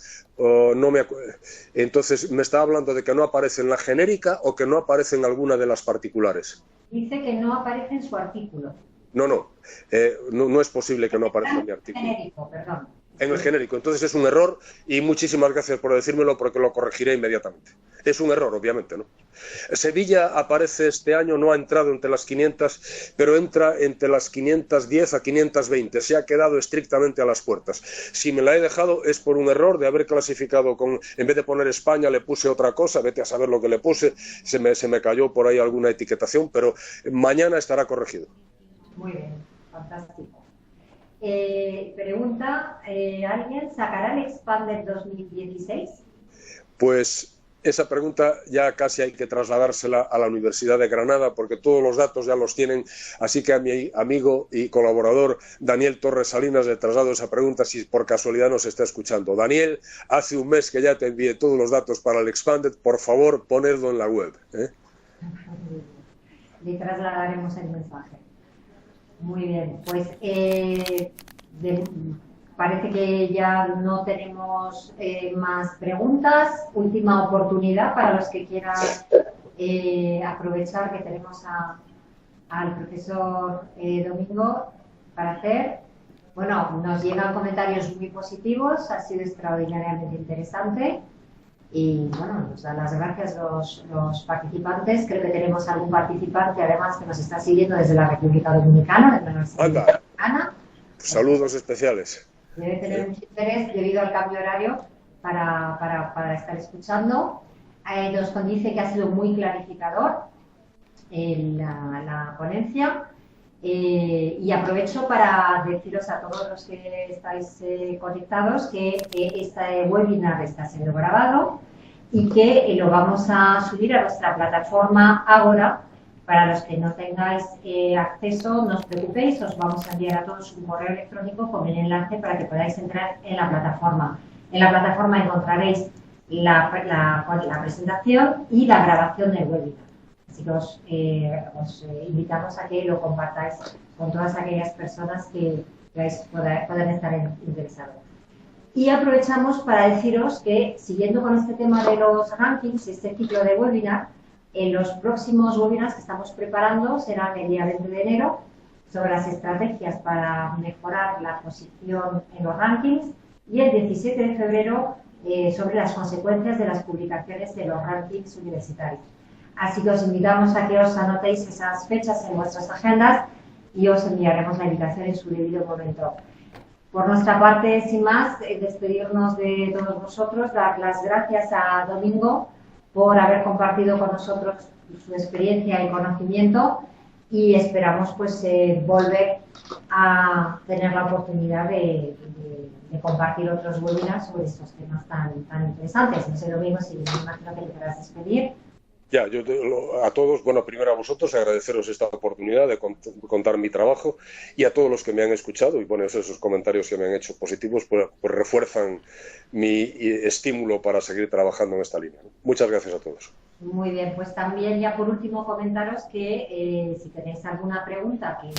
entonces me está hablando de que no aparece en la genérica o que no aparece en alguna de las particulares. Dice que no aparece en su artículo. No es posible que no aparezca en mi artículo. Genérico, perdón. En el genérico, entonces es un error y muchísimas gracias por decírmelo porque lo corregiré inmediatamente. Es un error, obviamente, ¿no? Sevilla aparece este año, no ha entrado entre las 500, pero entra entre las 510 a 520, se ha quedado estrictamente a las puertas. Si me la he dejado es por un error de haber clasificado en vez de poner España le puse otra cosa, vete a saber lo que le puse, se me cayó por ahí alguna etiquetación, pero mañana estará corregido. Muy bien, fantástico. Pregunta, ¿alguien sacará el Expanded 2016? Pues esa pregunta ya casi hay que trasladársela a la Universidad de Granada porque todos los datos ya los tienen, así que a mi amigo y colaborador Daniel Torres Salinas le traslado esa pregunta si por casualidad nos está escuchando. Daniel, hace un mes que ya te envié todos los datos para el Expanded, por favor ponedlo en la web. Le trasladaremos el mensaje. Muy bien, pues parece que ya no tenemos más preguntas. Última oportunidad para los que quieran aprovechar que tenemos al profesor Domingo para hacer. Bueno, nos llegan comentarios muy positivos, ha sido extraordinariamente interesante. Y bueno, nos dan las gracias los participantes. Creo que tenemos algún participante además que nos está siguiendo desde la República Dominicana, desde la Universidad Dominicana. Saludos especiales. Debe tener mucho interés debido al cambio horario para estar escuchando. Nos dice que ha sido muy clarificador en la ponencia. Y aprovecho para deciros a todos los que estáis conectados que este webinar está siendo grabado y que lo vamos a subir a nuestra plataforma Agora. Para los que no tengáis acceso, no os preocupéis, os vamos a enviar a todos un correo electrónico con el enlace para que podáis entrar en la plataforma. En la plataforma encontraréis la presentación y la grabación del webinar. Así que os invitamos a que lo compartáis con todas aquellas personas que puedan estar interesadas. Y aprovechamos para deciros que, siguiendo con este tema de los rankings, este ciclo de webinar, en los próximos webinars que estamos preparando serán el día 20 de enero sobre las estrategias para mejorar la posición en los rankings y el 17 de febrero sobre las consecuencias de las publicaciones de los rankings universitarios. Así que os invitamos a que os anotéis esas fechas en vuestras agendas y os enviaremos la invitación en su debido momento. Por nuestra parte, sin más, despedirnos de todos vosotros, dar las gracias a Domingo por haber compartido con nosotros su experiencia y conocimiento y esperamos pues volver a tener la oportunidad de compartir otros webinars sobre estos temas tan interesantes. No sé, Domingo, si me imagino que te quieras despedir. Ya, yo a todos, bueno, primero a vosotros, agradeceros esta oportunidad de contar mi trabajo y a todos los que me han escuchado y bueno, esos comentarios que me han hecho positivos pues refuerzan mi estímulo para seguir trabajando en esta línea. Muchas gracias a todos. Muy bien, pues también ya por último comentaros que si tenéis alguna pregunta que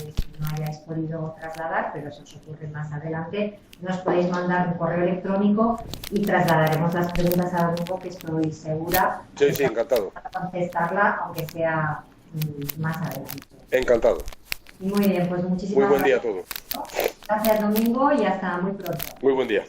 no hayáis podido trasladar, pero se os ocurre más adelante, nos podéis mandar un correo electrónico y trasladaremos las preguntas a Domingo, que estoy segura sí, encantado. Para contestarla, aunque sea más adelante. Encantado. Muy bien, pues muchísimas gracias. Muy buen día a todos. Gracias, Domingo, y hasta muy pronto. Muy buen día.